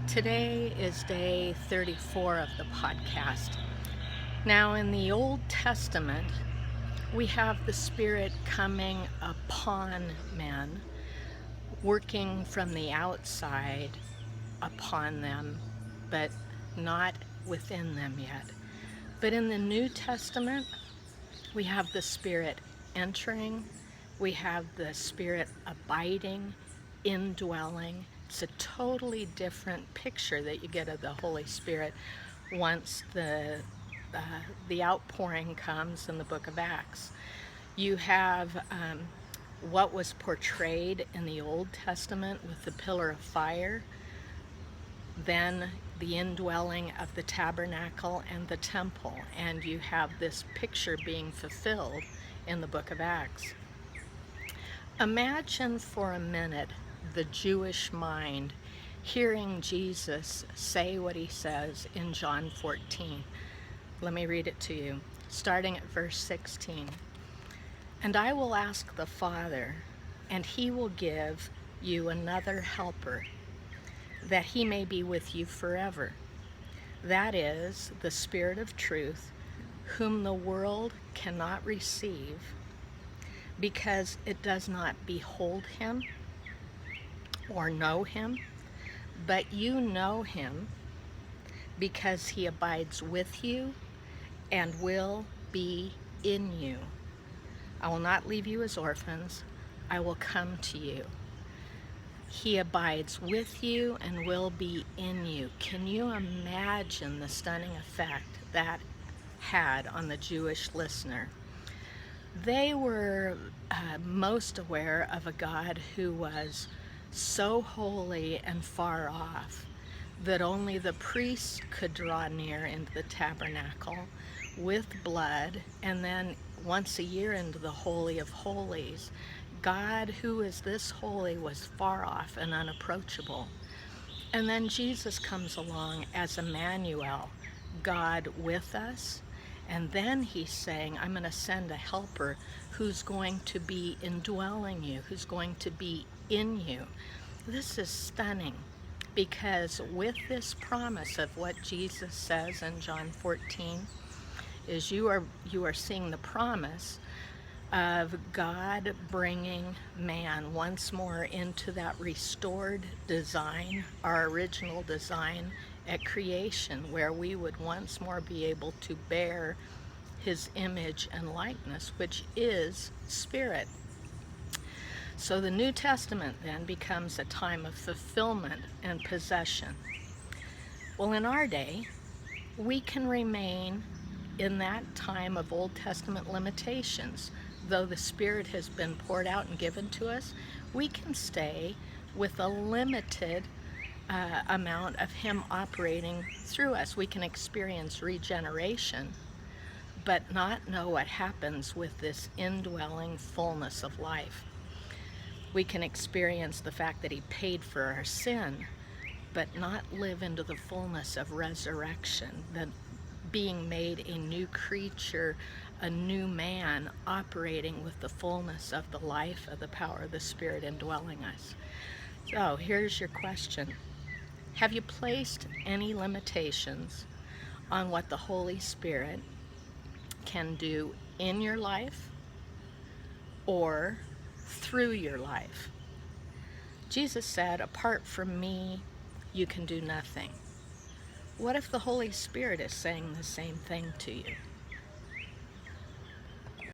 Today is day 34 of the podcast. Now, in the Old Testament, we have the Spirit coming upon men, working from the outside upon them, but not within them yet. But in the New Testament, we have the Spirit entering, we have the Spirit abiding, indwelling. It's a totally different picture that you get of the Holy Spirit once the outpouring comes in the book of Acts. You have what was portrayed in the Old Testament with the pillar of fire, then the indwelling of the tabernacle and the temple, and you have this picture being fulfilled in the book of Acts. Imagine for a minute the Jewish mind hearing Jesus say what he says in John 14. Let me read it to you, starting at verse 16. "And I will ask the Father, and he will give you another helper, that he may be with you forever. That is the Spirit of truth, whom the world cannot receive, because it does not behold him or know him, but you know him, because he abides with you and will be in you. I will not leave you as orphans, I will come to you. He abides with you and will be in you." Can you imagine the stunning effect that had on the Jewish listener? They were most aware of a God who was so holy and far off that only the priests could draw near into the tabernacle with blood, and then once a year into the Holy of Holies. God, who is this holy, was far off and unapproachable. And then Jesus comes along as Emmanuel, God with us. And then he's saying, I'm going to send a helper who's going to be indwelling you, who's going to be in you. This is stunning, because with this promise of what Jesus says in John 14, is you are seeing the promise of God bringing man once more into that restored design, our original design at creation, where we would once more be able to bear his image and likeness, which is spirit. So the New Testament then becomes a time of fulfillment and possession. Well, in our day, we can remain in that time of Old Testament limitations. Though the Spirit has been poured out and given to us, we can stay with a limited amount of him operating through us. We can experience regeneration, but not know what happens with this indwelling fullness of life. We can experience the fact that he paid for our sin, but not live into the fullness of resurrection, the being made a new creature, a new man, operating with the fullness of the life of the power of the Spirit indwelling us. So here's your question. Have you placed any limitations on what the Holy Spirit can do in your life or through your life? Jesus said, apart from me, you can do nothing. What if the Holy Spirit is saying the same thing to you?